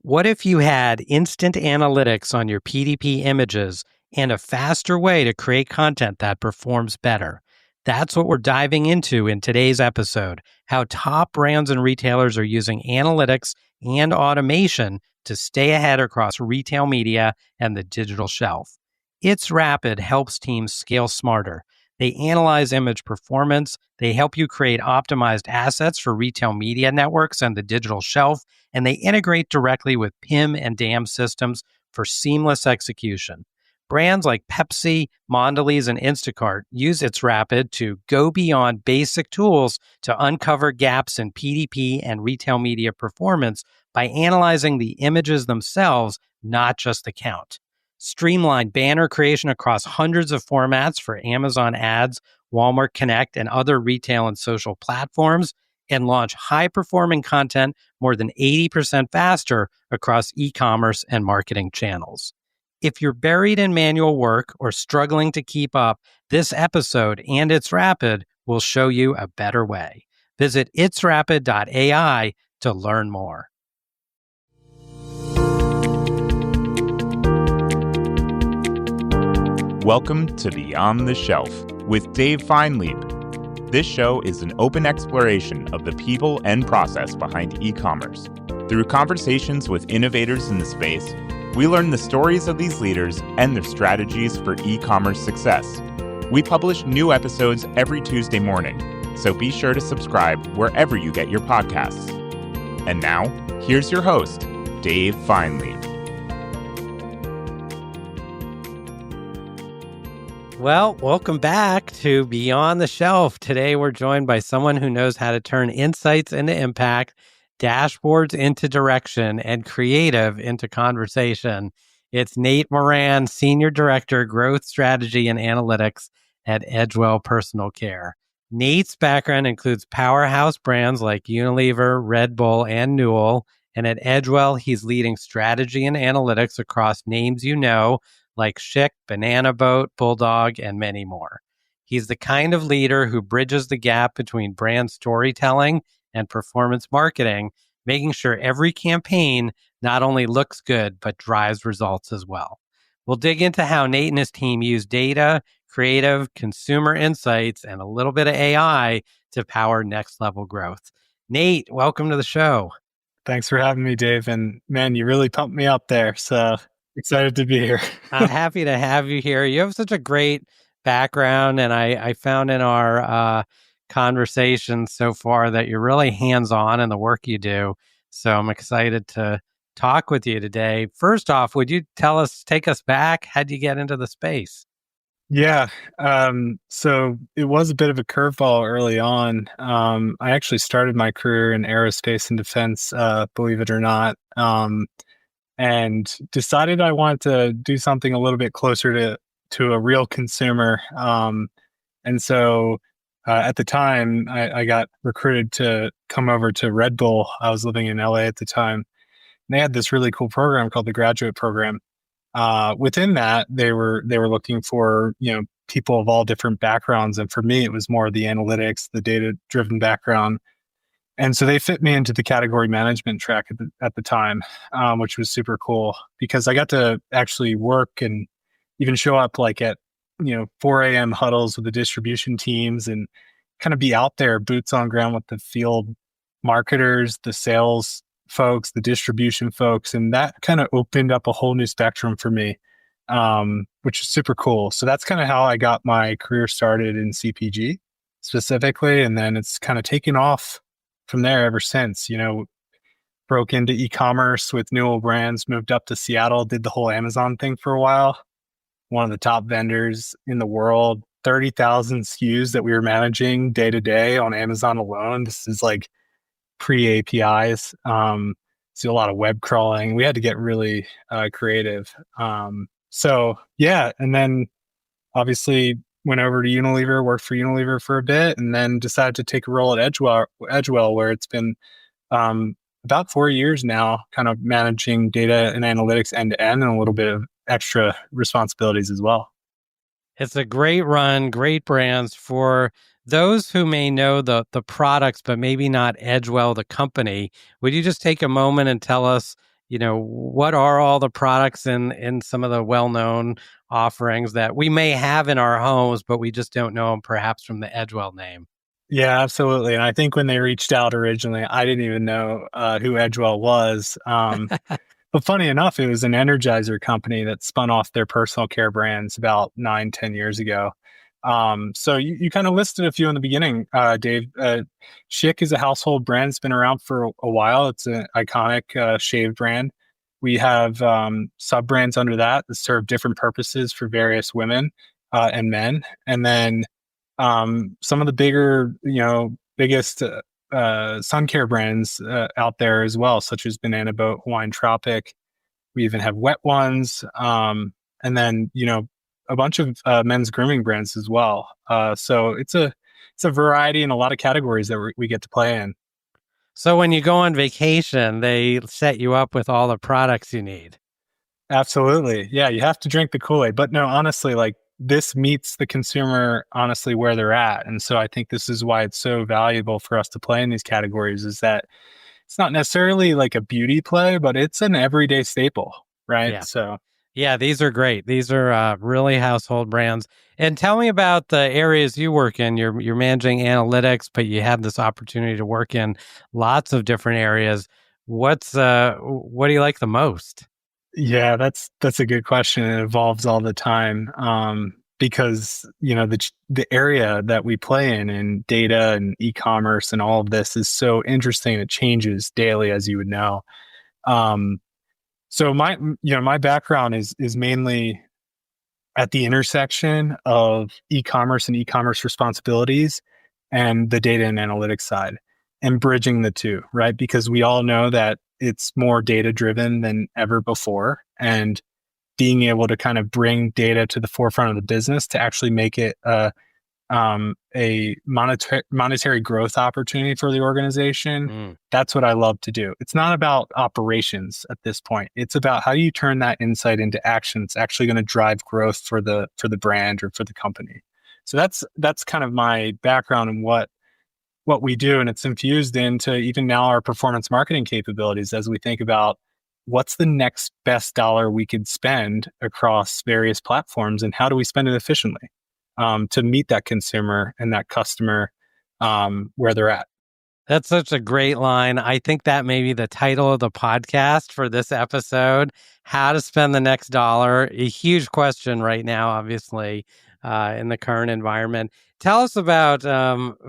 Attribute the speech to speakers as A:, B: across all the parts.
A: What if you had instant analytics on your PDP images and a faster way to create content that performs better? That's what we're diving into in today's episode, how top brands and retailers are using analytics and automation to stay ahead across retail media and the digital shelf. It's Rapid helps teams scale smarter. They analyze image performance, they help you create optimized assets for retail media networks and the digital shelf, and they integrate directly with PIM and DAM systems for seamless execution. Brands like Pepsi, Mondelez, and Instacart use It's Rapid to go beyond basic tools to uncover gaps in PDP and retail media performance by analyzing the images themselves, not just the count. Streamline banner creation across hundreds of formats for Amazon Ads, Walmart Connect, and other retail and social platforms, and launch high-performing content more than 80% faster across e-commerce and marketing channels. If you're buried in manual work or struggling to keep up, this episode and It's Rapid will show you a better way. Visit itsrapid.ai to learn more.
B: Welcome to Beyond the Shelf with Dave Feinleib. This show is an open exploration of the people and process behind e-commerce. Through conversations with innovators in the space, we learn the stories of these leaders and their strategies for e-commerce success. We publish new episodes every Tuesday morning, so be sure to subscribe wherever you get your podcasts. And now, here's your host, Dave Feinleib.
A: Well, welcome back to Beyond the Shelf. Today, we're joined by someone who knows how to turn insights into impact, dashboards into direction, and creative into conversation. It's Nate Moran, Senior Director, Growth Strategy and Analytics at Edgewell Personal Care. Nate's background includes powerhouse brands like Unilever, Red Bull, and Newell. And at Edgewell, he's leading strategy and analytics across names you know, like Schick, Banana Boat, Bulldog, and many more. He's the kind of leader who bridges the gap between brand storytelling and performance marketing, making sure every campaign not only looks good, but drives results as well. We'll dig into how Nate and his team use data, creative, consumer insights, and a little bit of AI to power next level growth. Nate, welcome to the show.
C: Thanks for having me, Dave. And man, you really pumped me up there. So excited to be here.
A: I'm happy to have you here. You have such a great background, and I found in our conversations so far that you're really hands-on in the work you do. So I'm excited to talk with you today. First off, would you take us back? How'd you get into the space?
C: Yeah. So it was a bit of a curveball early on. I actually started my career in aerospace and defense, believe it or not. And decided I wanted to do something a little bit closer to a real consumer. And so at the time, I got recruited to come over to Red Bull. I was living in LA at the time. And they had this really cool program called the Graduate Program. Within that, they were looking for, people of all different backgrounds. And for me, it was more the analytics, the data-driven background. And so they fit me into the category management track at the time, which was super cool because I got to actually work and even show up like at 4 a.m. huddles with the distribution teams and kind of be out there, boots on ground with the field marketers, the sales folks, the distribution folks. And that kind of opened up a whole new spectrum for me, which is super cool. So that's kind of how I got my career started in CPG specifically. And then it's kind of taken off from there ever since. Broke into e-commerce with Newell brands, moved up to Seattle, did the whole Amazon thing for a while. One of the top vendors in the world, 30,000 SKUs that we were managing day to day on Amazon alone. This is like pre-APIs. So a lot of web crawling. We had to get really creative. So yeah, and then obviously went over to Unilever, worked for Unilever for a bit, and then decided to take a role at Edgewell, where it's been about 4 years now, kind of managing data and analytics end to end, and a little bit of extra responsibilities as well.
A: It's a great run, great brands. For those who may know the products, but maybe not Edgewell, the company, would you just take a moment and tell us, what are all the products in some of the well-known offerings that we may have in our homes, but we just don't know them perhaps from the Edgewell name.
C: Yeah, absolutely. And I think when they reached out originally, I didn't even know who Edgewell was. But funny enough, it was an Energizer company that spun off their personal care brands about 9, 10 years ago. So you kind of listed a few in the beginning, Dave. Schick is a household brand. It's been around for a while. It's an iconic shave brand. We have sub brands under that serve different purposes for various women and men. And then some of the biggest sun care brands out there as well, such as Banana Boat, Hawaiian Tropic. We even have wet ones, and then a bunch of men's grooming brands as well. So it's a variety in a lot of categories that we get to play in.
A: So when you go on vacation, they set you up with all the products you need.
C: Absolutely, yeah. You have to drink the Kool-Aid, but no, honestly, like this meets the consumer honestly where they're at, and so I think this is why it's so valuable for us to play in these categories. Is that it's not necessarily like a beauty play, but it's an everyday staple, right?
A: Yeah.
C: So,
A: yeah, these are great. These are really household brands. And tell me about the areas you work in. You're managing analytics, but you have this opportunity to work in lots of different areas. What do you like the most?
C: yeah, that's a good question. It evolves all the time because the area that we play in data and e-commerce and all of this is so interesting. It changes daily, as you would know. So my background is mainly at the intersection of e-commerce and e-commerce responsibilities and the data and analytics side, and bridging the two, right? Because we all know that it's more data driven than ever before, and being able to kind of bring data to the forefront of the business to actually make it a monetary growth opportunity for the organization. That's what I love to do. It's not about operations at this point. It's about how do you turn that insight into action that's actually going to drive growth for the brand or for the company. So that's kind of my background and what we do, and it's infused into even now our performance marketing capabilities as we think about what's the next best dollar we could spend across various platforms and how do we spend it efficiently to meet that consumer and that customer where they're at.
A: That's such a great line. I think that may be the title of the podcast for this episode, How to Spend the Next Dollar. A huge question right now, obviously, in the current environment. Tell us about,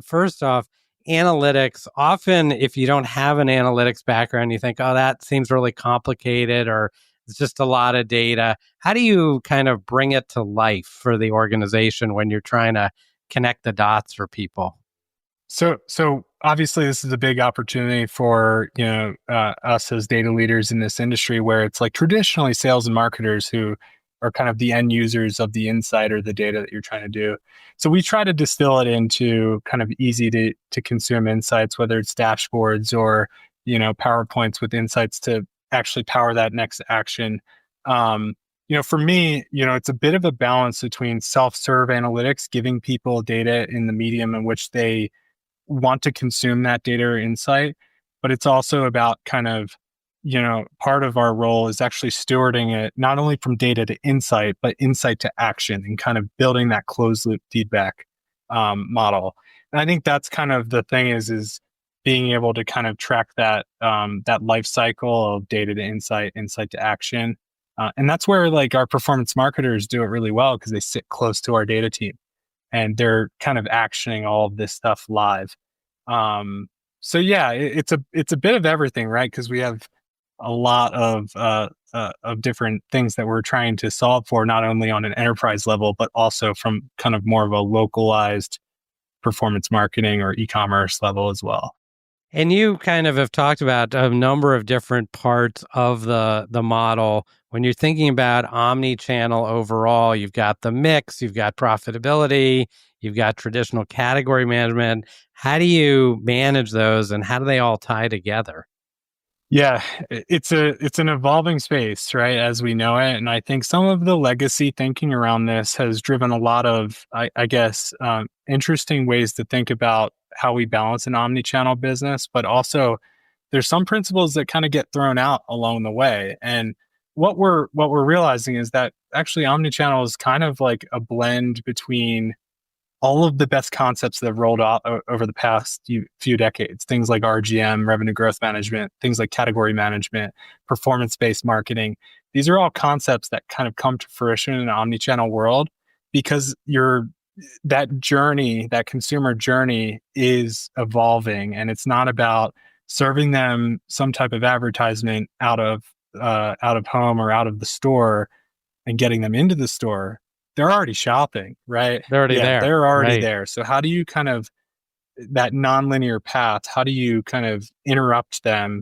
A: first off, analytics. Often, if you don't have an analytics background, you think, oh, that seems really complicated or it's just a lot of data. How do you kind of bring it to life for the organization when you're trying to connect the dots for people?
C: So obviously this is a big opportunity for, us as data leaders in this industry, where it's like traditionally sales and marketers who are kind of the end users of the insight or the data that you're trying to do. So we try to distill it into kind of easy to consume insights, whether it's dashboards or, PowerPoints with insights to actually power that next action. For me, it's a bit of a balance between self-serve analytics, giving people data in the medium in which they want to consume that data or insight, but it's also about kind of, part of our role is actually stewarding it, not only from data to insight, but insight to action and kind of building that closed loop feedback model. And I think that's kind of the thing is being able to kind of track that life cycle of data to insight, insight to action. And that's where like our performance marketers do it really well because they sit close to our data team and they're kind of actioning all of this stuff live. So yeah, it's a bit of everything, right? Because we have a lot of different things that we're trying to solve for, not only on an enterprise level, but also from kind of more of a localized performance marketing or e-commerce level as well.
A: And you kind of have talked about a number of different parts of the model. When you're thinking about omnichannel overall, you've got the mix, you've got profitability, you've got traditional category management. How do you manage those and how do they all tie together?
C: Yeah, it's an evolving space, right, as we know it. And I think some of the legacy thinking around this has driven a lot of, I guess, interesting ways to think about how we balance an omnichannel business, but also there's some principles that kind of get thrown out along the way. And what we're realizing is that actually omnichannel is kind of like a blend between all of the best concepts that have rolled out over the past few decades. Things like RGM, revenue growth management, things like category management, performance-based marketing. These are all concepts that kind of come to fruition in an omnichannel world because that journey, that consumer journey is evolving, and it's not about serving them some type of advertisement out of home or out of the store and getting them into the store. They're already shopping, right?
A: They're already there.
C: They're already
A: right.
C: there. So how do you kind of that nonlinear path? How do you kind of interrupt them,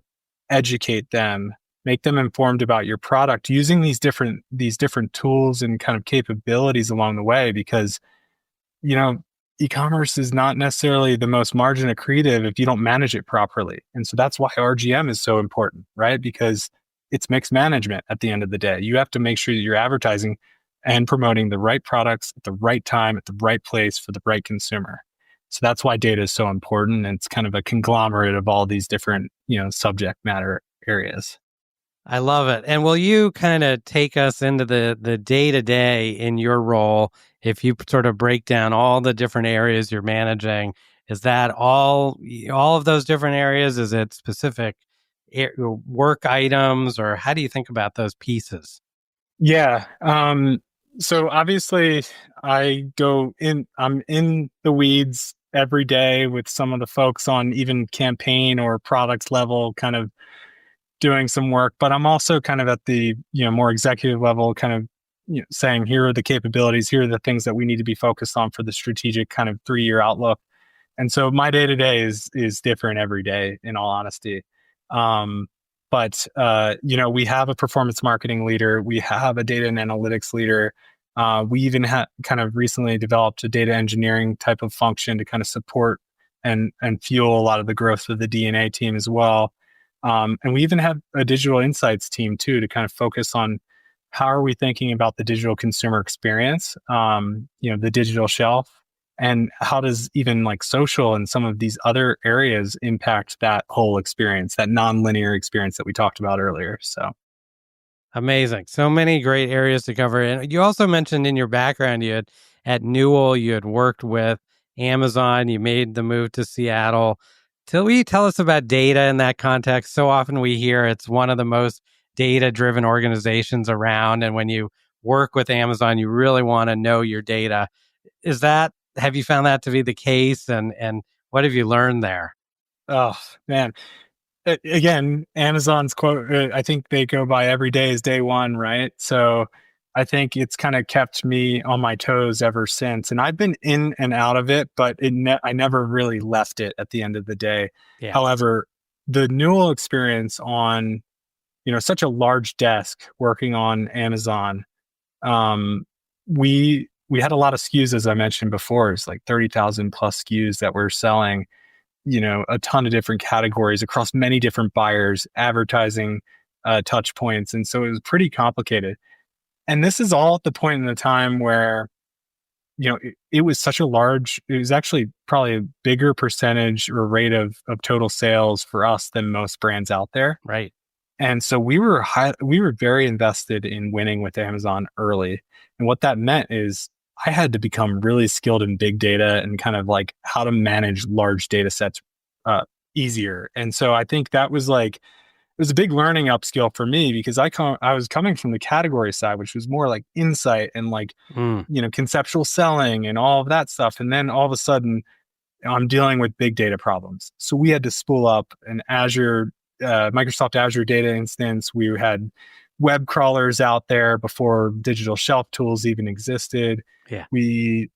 C: educate them, make them informed about your product using these different tools and kind of capabilities along the way? Because e-commerce is not necessarily the most margin accretive if you don't manage it properly. And so that's why RGM is so important, right? Because it's mixed management at the end of the day. You have to make sure that you're advertising and promoting the right products at the right time, at the right place for the right consumer. So that's why data is so important. And it's kind of a conglomerate of all these different, subject matter areas.
A: I love it. And will you kind of take us into the day-to-day in your role? If you sort of break down all the different areas you're managing, is that all of those different areas? Is it specific work items, or how do you think about those pieces?
C: Yeah. So obviously I'm in the weeds every day with some of the folks on even campaign or product level, kind of doing some work, but I'm also kind of at the, more executive level, kind of, saying, here are the capabilities, here are the things that we need to be focused on for the strategic kind of 3-year outlook. And so my day to day is different every day, in all honesty. But we have a performance marketing leader, we have a data and analytics leader. We even kind of recently developed a data engineering type of function to kind of support and fuel a lot of the growth of the DNA team as well. And we even have a digital insights team too, to kind of focus on how are we thinking about the digital consumer experience, the digital shelf, and how does even like social and some of these other areas impact that whole experience, that nonlinear experience that we talked about earlier. So
A: amazing. So many great areas to cover. And you also mentioned in your background, at Newell, you had worked with Amazon, you made the move to Seattle. Will you tell us about data in that context? So often we hear it's one of the most data-driven organizations around. And when you work with Amazon, you really want to know your data. Have you found that to be the case? And what have you learned there?
C: Oh, man. Again, Amazon's quote, I think they go by every day is day one, right? So I think it's kind of kept me on my toes ever since. And I've been in and out of it, but I never really left it at the end of the day.
A: Yeah.
C: However, the Newell experience on, such a large desk working on Amazon, we had a lot of SKUs, as I mentioned before. It's like 30,000 plus SKUs that we're selling, a ton of different categories across many different buyers, advertising touch points. And so it was pretty complicated. And this is all at the point in the time where, it was such a it was actually probably a bigger percentage or rate of total sales for us than most brands out there.
A: Right.
C: And so we were very invested in winning with Amazon early. And what that meant is I had to become really skilled in big data and kind of like how to manage large data sets easier. And so I think that was it was a big learning upskill for me, because I was coming from the category side, which was more like insight and conceptual selling and all of that stuff. And then all of a sudden I'm dealing with big data problems. So we had to spool up an Microsoft Azure data instance. We had web crawlers out there before digital shelf tools even existed.
A: Yeah.
C: We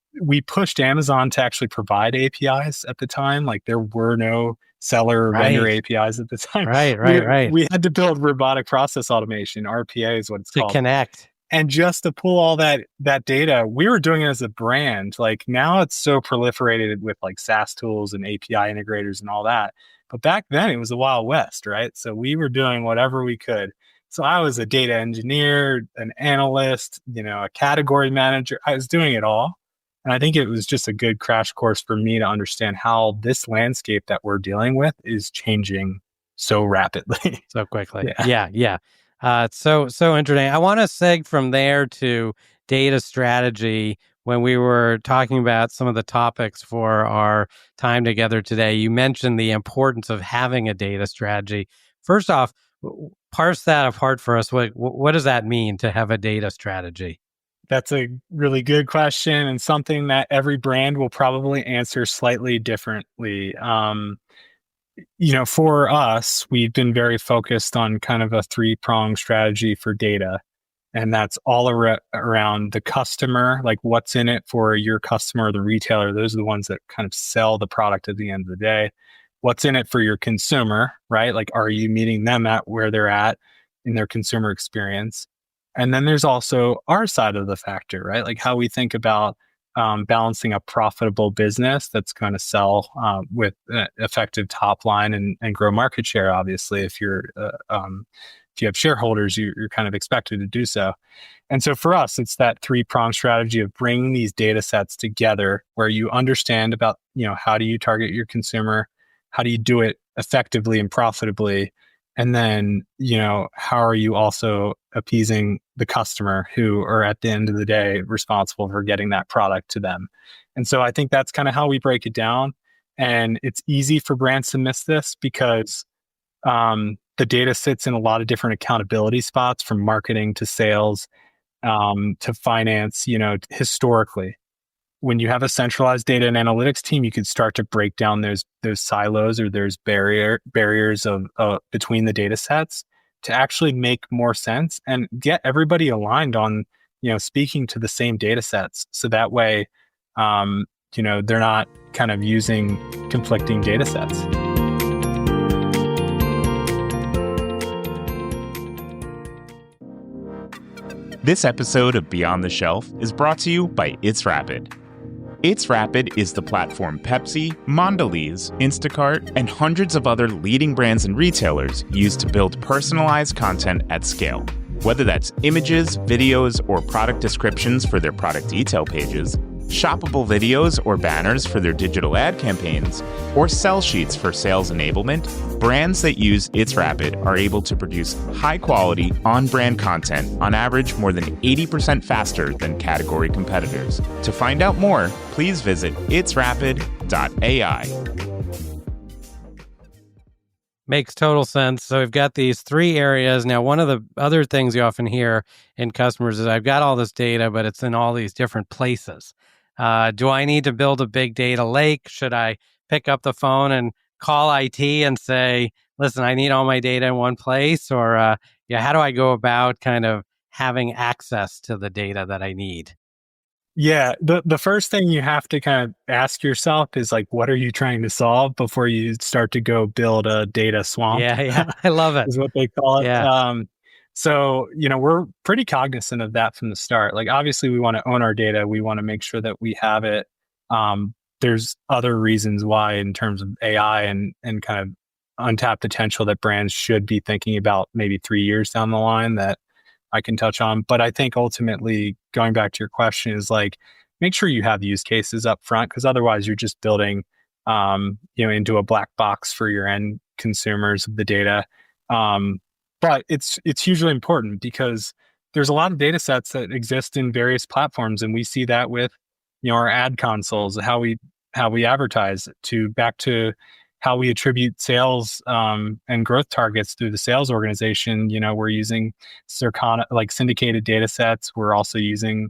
C: pushed Amazon to actually provide APIs at the time. Like there were no seller or vendor APIs at the time.
A: Right.
C: We had to build robotic process automation, RPA is what it's called.
A: To connect.
C: And just to pull all that data, we were doing it as a brand. Like now it's so proliferated with like SaaS tools and API integrators and all that. But back then it was the Wild West, right? So we were doing whatever we could. So I was a data engineer, an analyst, a category manager. I was doing it all. And I think it was just a good crash course for me to understand how this landscape that we're dealing with is changing so rapidly.
A: So quickly.
C: Yeah.
A: Yeah. So interesting. I want to seg from there to data strategy. When we were talking about some of the topics for our time together today, you mentioned the importance of having a data strategy. First off, parse that apart for us. What does that mean to have a data strategy?
C: That's a really good question, and something that every brand will probably answer slightly differently. For us, we've been very focused on kind of a three-pronged strategy for data. And that's all around the customer, like what's in it for your customer or the retailer. Those are the ones that kind of sell the product at the end of the day. What's in it for your consumer, right? Like, are you meeting them at where they're at in their consumer experience? And then there's also our side of the factor, right? Like how we think about balancing a profitable business that's going to sell with effective top line and grow market share. Obviously, if you have shareholders, you're kind of expected to do so. And so for us, it's that three-pronged strategy of bringing these data sets together where you understand about, how do you target your consumer? How do you do it effectively and profitably? And then, how are you also appeasing the customer who are at the end of the day responsible for getting that product to them? And so I think that's kind of how we break it down. And it's easy for brands to miss this because the data sits in a lot of different accountability spots, from marketing to sales to finance. Historically, when you have a centralized data and analytics team, you could start to break down those silos or there's barriers of between the data sets to actually make more sense and get everybody aligned on speaking to the same data sets. So that way, they're not kind of using conflicting data sets.
B: This episode of Beyond the Shelf is brought to you by It's Rapid. It's Rapid is the platform Pepsi, Mondelez, Instacart, and hundreds of other leading brands and retailers use to build personalized content at scale. Whether that's images, videos, or product descriptions for their product detail pages, shoppable videos or banners for their digital ad campaigns, or sell sheets for sales enablement, brands that use It's Rapid are able to produce high-quality, on-brand content on average more than 80% faster than category competitors. To find out more, please visit itsrapid.ai.
A: Makes total sense. So we've got these three areas. Now, one of the other things you often hear in customers is, I've got all this data, but it's in all these different places. Do I need to build a big data lake? Should I pick up the phone and call IT and say, listen, I need all my data in one place? Or how do I go about kind of having access to the data that I need?
C: Yeah, the first thing you have to kind of ask yourself is like, what are you trying to solve before you start to go build a data swamp?
A: Yeah, I love it.
C: Is what they call it.
A: Yeah.
C: So, we're pretty cognizant of that from the start. Like, obviously, we want to own our data. We want to make sure that we have it. There's other reasons why, in terms of AI and kind of untapped potential, that brands should be thinking about maybe 3 years down the line, that I can touch on. But I think ultimately, going back to your question, is like, make sure you have use cases up front, because otherwise you're just building, into a black box for your end consumers of the data. But it's hugely important because there's a lot of data sets that exist in various platforms, and we see that with our ad consoles, how we advertise, back to how we attribute sales and growth targets through the sales organization. We're using Circana, like syndicated data sets. We're also using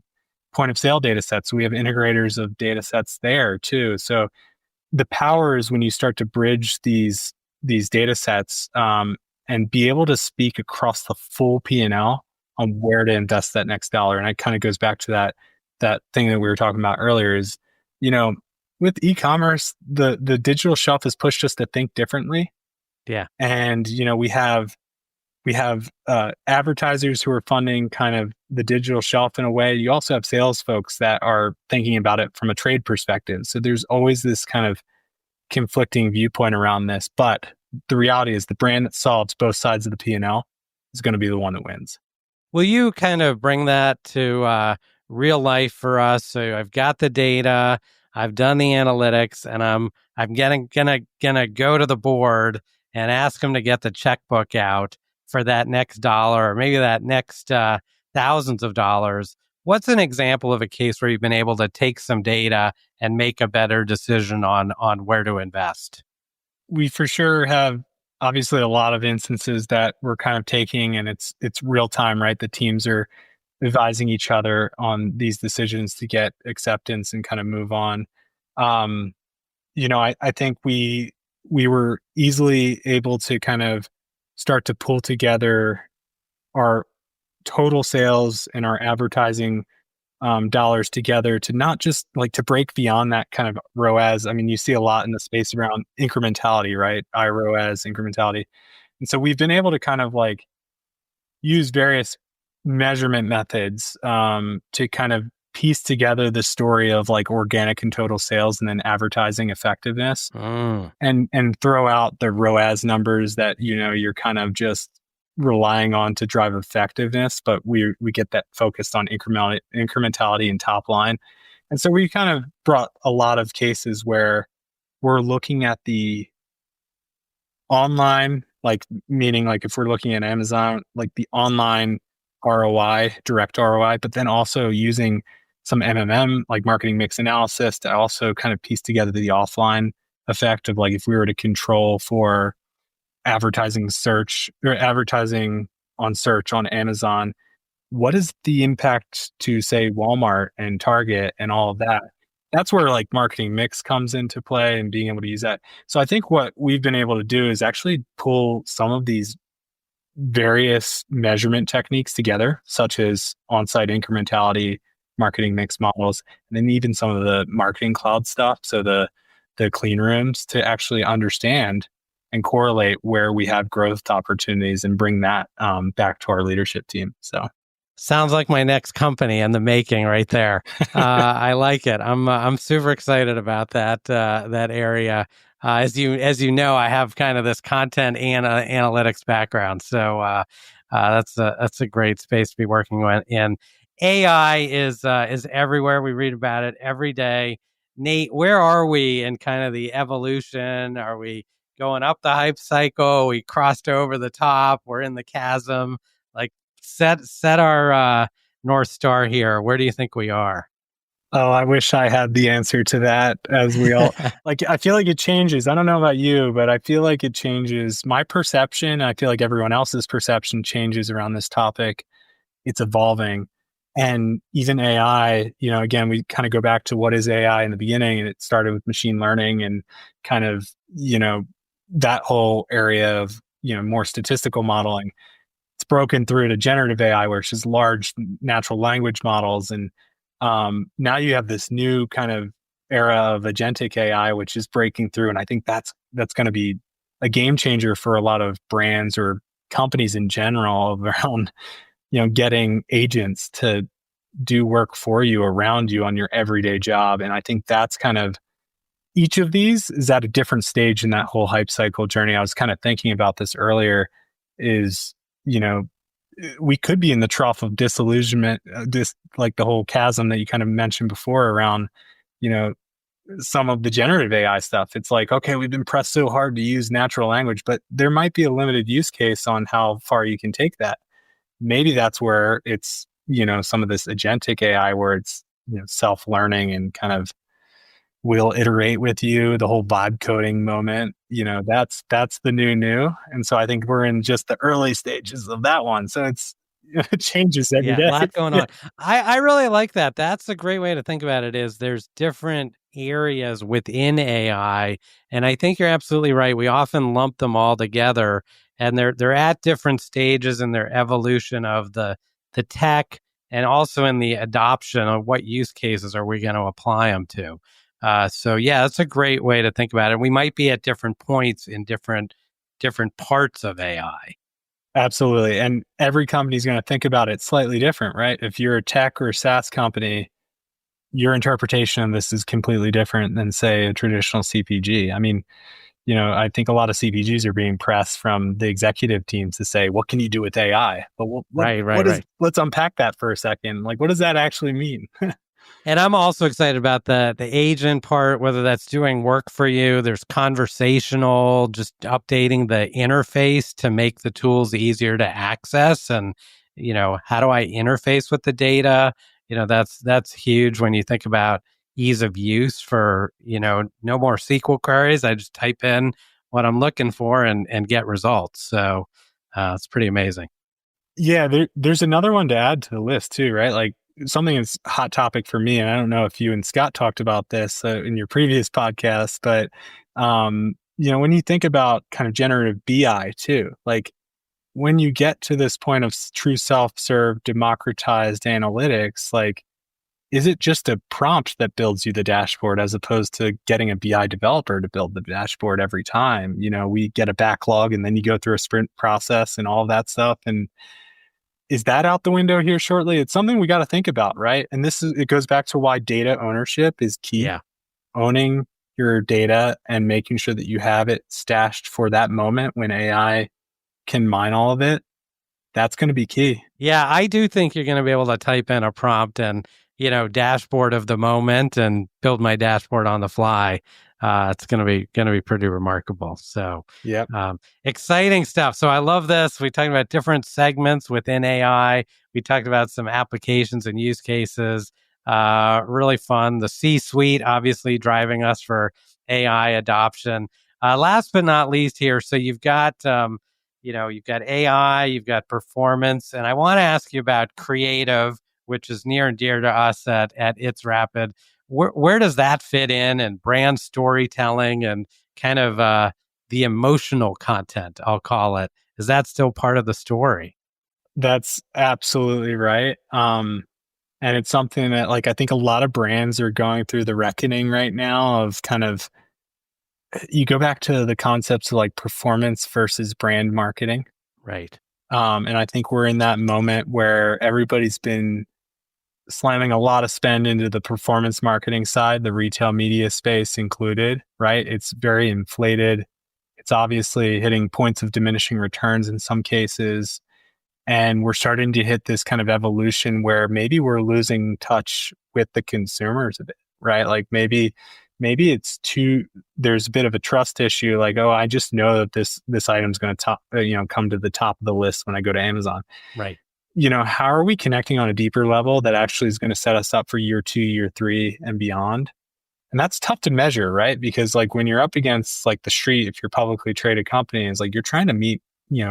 C: point of sale data sets. So we have integrators of data sets there too. So the power is when you start to bridge these data sets and be able to speak across the full P&L on where to invest that next dollar. And it kind of goes back to that thing that we were talking about earlier is, with e-commerce, the digital shelf has pushed us to think differently.
A: Yeah.
C: And, we have advertisers who are funding kind of the digital shelf in a way. You also have sales folks that are thinking about it from a trade perspective. So there's always this kind of conflicting viewpoint around this. But the reality is the brand that solves both sides of the P&L is going to be the one that wins.
A: Will you kind of bring that to real life for us? So I've got the data, I've done the analytics, and I'm gonna go to the board and ask them to get the checkbook out for that next dollar or maybe that next thousands of dollars. What's an example of a case where you've been able to take some data and make a better decision on where to invest?
C: We for sure have obviously a lot of instances that we're kind of taking, and it's real time, right? The teams are advising each other on these decisions to get acceptance and kind of move on. Um, I think we were easily able to kind of start to pull together our total sales and our advertising dollars together to not just like to break beyond that kind of ROAS. I mean, you see a lot in the space around incrementality, right? iROAS, incrementality. And so we've been able to kind of like use various measurement methods to kind of piece together the story of like organic and total sales and then advertising effectiveness and throw out the ROAS numbers that, you're kind of just relying on to drive effectiveness, but we get that focused on incrementality and top line. And so we kind of brought a lot of cases where we're looking at the online, like meaning like if we're looking at Amazon, like the online ROI, direct ROI, but then also using some MMM, like marketing mix analysis, to also kind of piece together the offline effect of like if we were to control for advertising search or advertising on search on Amazon, what is the impact to say Walmart and Target and all of that? That's where like marketing mix comes into play and being able to use that. So I think what we've been able to do is actually pull some of these various measurement techniques together, such as on-site incrementality, marketing mix models, and then even some of the marketing cloud stuff. So the clean rooms to actually understand and correlate where we have growth opportunities and bring that back to our leadership team. So
A: sounds like my next company in the making right there. I like it. I'm super excited about that area. As you know, I have kind of this content and analytics background, so that's a great space to be working in. AI is everywhere. We read about it every day. Nate, where are we in kind of the evolution? Are we going up the hype cycle? We crossed over the top. We're in the chasm. Like set our North Star here. Where do you think we are?
C: Oh, I wish I had the answer to that, as we all like. I feel like it changes. I don't know about you, but I feel like it changes. My perception, I feel like everyone else's perception changes around this topic. It's evolving. And even AI, again, we kind of go back to what is AI in the beginning, and it started with machine learning and kind of, that whole area of, more statistical modeling. It's broken through to generative AI, which is large natural language models. And now you have this new kind of era of agentic AI, which is breaking through. And I think that's going to be a game changer for a lot of brands or companies in general around, getting agents to do work for you around you on your everyday job. And I think that's kind of, each of these is at a different stage in that whole hype cycle journey. I was kind of thinking about this earlier is, we could be in the trough of disillusionment, like the whole chasm that you kind of mentioned before around, some of the generative AI stuff. It's like, okay, we've been pressed so hard to use natural language, but there might be a limited use case on how far you can take that. Maybe that's where it's, some of this agentic AI where it's, self-learning and kind of will iterate with you, the whole vibe coding moment, that's the new. And so I think we're in just the early stages of that one. So it changes every day.
A: A lot going on. I really like that. That's a great way to think about it, is there's different areas within AI. And I think you're absolutely right. We often lump them all together, and they're at different stages in their evolution of the tech, and also in the adoption of what use cases are we going to apply them to. So yeah, that's a great way to think about it. We might be at different points in different parts of AI.
C: Absolutely. And every company is going to think about it slightly different, right? If you're a tech or a SaaS company, your interpretation of this is completely different than, say, a traditional CPG. I mean, I think a lot of CPGs are being pressed from the executive teams to say, what can you do with AI? But
A: right.
C: Let's unpack that for a second. Like, what does that actually mean?
A: And I'm also excited about the agent part, whether that's doing work for you. There's conversational, just updating the interface to make the tools easier to access. And, how do I interface with the data? That's huge when you think about ease of use for, no more SQL queries. I just type in what I'm looking for and get results. So it's pretty amazing.
C: Yeah, there's another one to add to the list too, right? Like something that's a hot topic for me, and I don't know if you and Scott talked about this in your previous podcast, but when you think about kind of generative BI too, like when you get to this point of true self-serve, democratized analytics, like is it just a prompt that builds you the dashboard as opposed to getting a BI developer to build the dashboard every time? We get a backlog and then you go through a sprint process and all of that stuff. And is that out the window here shortly? It's something we got to think about, right? And it goes back to why data ownership is key.
A: Yeah.
C: Owning your data and making sure that you have it stashed for that moment when AI can mine all of it. That's going to be key.
A: Yeah, I do think you're going to be able to type in a prompt and, dashboard of the moment and build my dashboard on the fly. It's going to be pretty remarkable. So,
C: yeah,
A: exciting stuff. So I love this. We talked about different segments within AI. We talked about some applications and use cases. Really fun. The C-suite obviously driving us for AI adoption. Last but not least here. So you've got, you've got AI, you've got performance, and I want to ask you about creative, which is near and dear to us at It's Rapid. Where does that fit in, and brand storytelling and kind of the emotional content, I'll call it? Is that still part of the story?
C: That's absolutely right. And it's something that I think a lot of brands are going through the reckoning right now of kind of, you go back to the concepts of performance versus brand marketing.
A: Right.
C: And I think we're in that moment where everybody's been slamming a lot of spend into the performance marketing side, the retail media space included, right? It's very inflated. It's obviously hitting points of diminishing returns in some cases. And we're starting to hit this kind of evolution where maybe we're losing touch with the consumers a bit, right? Maybe it's there's a bit of a trust issue. I just know that this item's going to come to the top of the list when I go to Amazon.
A: Right.
C: How are we connecting on a deeper level that actually is going to set us up for year 2, year 3 and beyond? And that's tough to measure, right? Because when you're up against the street, if you're a publicly traded company, it's you're trying to meet,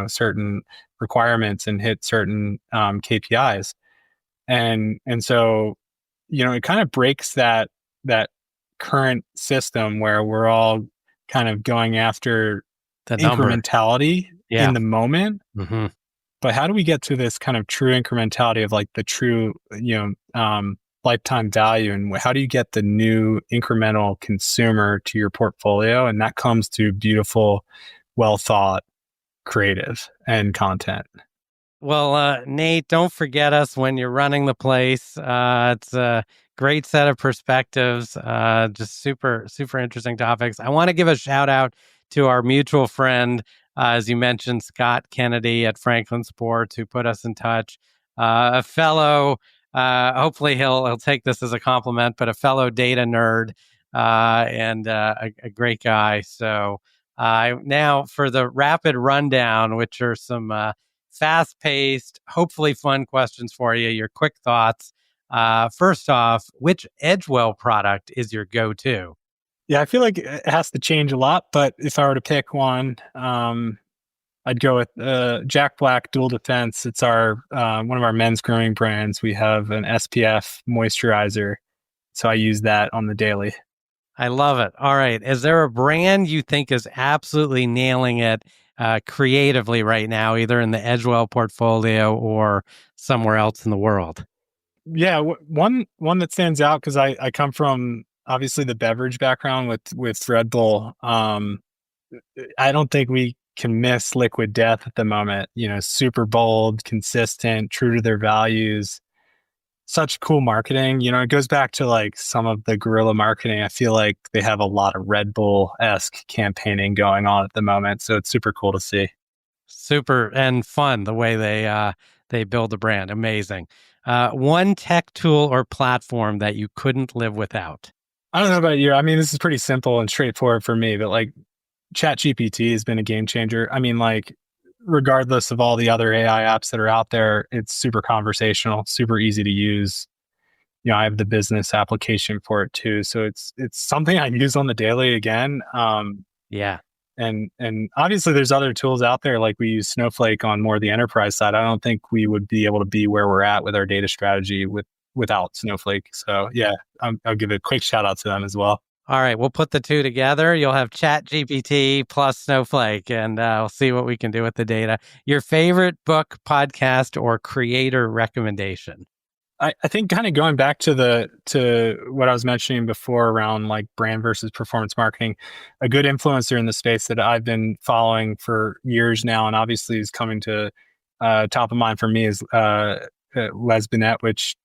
C: certain requirements and hit certain KPIs. And so, it kind of breaks that current system where we're all kind of going after
A: the
C: incrementality in the moment.
A: Mm-hmm.
C: But how do we get to this kind of true incrementality of the true, lifetime value? And how do you get the new incremental consumer to your portfolio? And that comes through beautiful, well thought, creative and content.
A: Well, Nate, don't forget us when you're running the place. It's a great set of perspectives, just super, super interesting topics. I want to give a shout out to our mutual friend, as you mentioned, Scott Kennedy at Franklin Sports, who put us in touch. A fellow, hopefully he'll take this as a compliment, but a fellow data nerd and a great guy. So now for the rapid rundown, which are some fast-paced, hopefully fun questions for you, your quick thoughts. First off, which Edgewell product is your go-to?
C: Yeah, I feel like it has to change a lot, but if I were to pick one, I'd go with Jack Black Dual Defense. It's our one of our men's grooming brands. We have an SPF moisturizer, so I use that on the daily.
A: I love it. All right. Is there a brand you think is absolutely nailing it creatively right now, either in the Edgewell portfolio or somewhere else in the world?
C: Yeah, one that stands out because I come from obviously the beverage background with Red Bull. I don't think we can miss Liquid Death at the moment. Super bold, consistent, true to their values. Such cool marketing. It goes back to some of the guerrilla marketing. I feel like they have a lot of Red Bull-esque campaigning going on at the moment. So it's super cool to see.
A: Super and fun the way they build the brand. Amazing. One tech tool or platform that you couldn't live without.
C: I don't know about you. I mean, this is pretty simple and straightforward for me, but like ChatGPT has been a game changer. I mean, like, regardless of all the other AI apps that are out there, it's super conversational, super easy to use. I have the business application for it too. So it's something I use on the daily again.
A: Yeah.
C: And obviously there's other tools out there, like we use Snowflake on more the enterprise side. I don't think we would be able to be where we're at with our data strategy without Snowflake. So yeah, I'll give a quick shout out to them as well.
A: All right, we'll put the two together. You'll have ChatGPT plus Snowflake, and we'll see what we can do with the data. Your favorite book, podcast, or creator recommendation?
C: I think kind of going back to what I was mentioning before around like brand versus performance marketing, a good influencer in the space that I've been following for years now, and obviously is coming to top of mind for me is Les Binet, which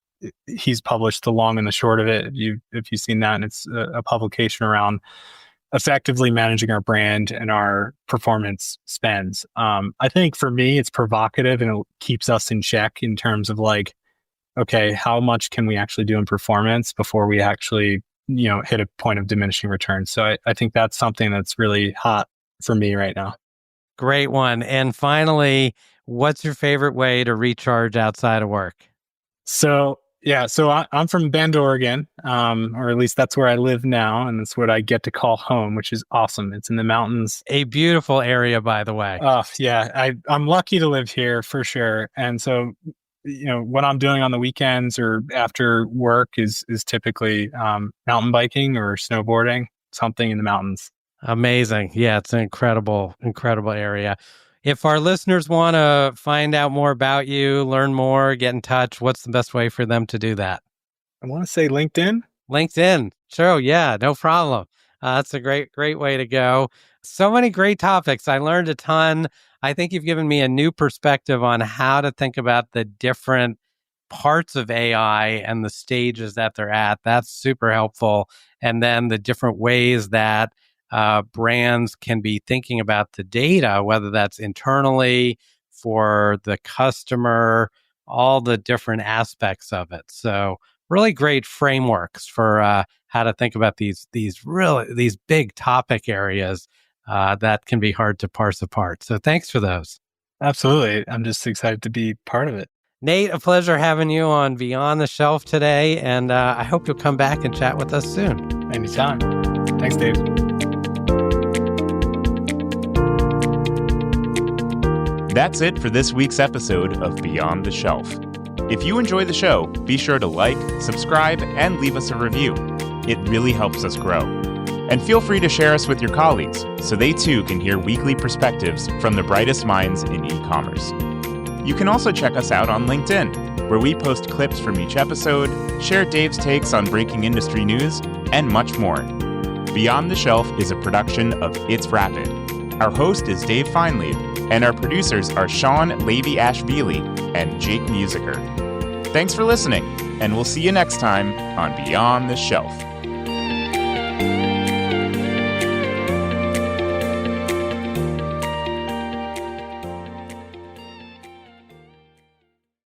C: he's published The Long and the Short of It. If you've seen that, and it's a publication around effectively managing our brand and our performance spends. I think for me, it's provocative and it keeps us in check in terms of like, okay, how much can we actually do in performance before we actually, hit a point of diminishing returns? So I think that's something that's really hot for me right now.
A: Great one. And finally, what's your favorite way to recharge outside of work?
C: So I'm from Bend, Oregon, or at least that's where I live now. And it's what I get to call home, which is awesome. It's in the mountains.
A: A beautiful area, by the way.
C: Oh, yeah. I'm lucky to live here for sure. And so, what I'm doing on the weekends or after work is typically mountain biking or snowboarding, something in the mountains.
A: Amazing. Yeah, it's an incredible area. If our listeners want to find out more about you, learn more, get in touch, what's the best way for them to do that?
C: I want to say LinkedIn.
A: LinkedIn. Sure. Yeah, no problem. That's a great way to go. So many great topics. I learned a ton. I think you've given me a new perspective on how to think about the different parts of AI and the stages that they're at. That's super helpful. And then the different ways that brands can be thinking about the data, whether that's internally, for the customer, all the different aspects of it. So really great frameworks for how to think about these big topic areas that can be hard to parse apart. So thanks for those.
C: Absolutely. I'm just excited to be part of it.
A: Nate, a pleasure having you on Beyond the Shelf today. And I hope you'll come back and chat with us soon.
C: Anytime. Thanks, Dave.
B: That's it for this week's episode of Beyond the Shelf. If you enjoy the show, be sure to like, subscribe, and leave us a review. It really helps us grow. And feel free to share us with your colleagues so they too can hear weekly perspectives from the brightest minds in e-commerce. You can also check us out on LinkedIn, where we post clips from each episode, share Dave's takes on breaking industry news, and much more. Beyond the Shelf is a production of It's Rapid. Our host is Dave Feinleib, and our producers are Sean Levy-Ashvili and Jake Musiker. Thanks for listening, and we'll see you next time on Beyond the Shelf.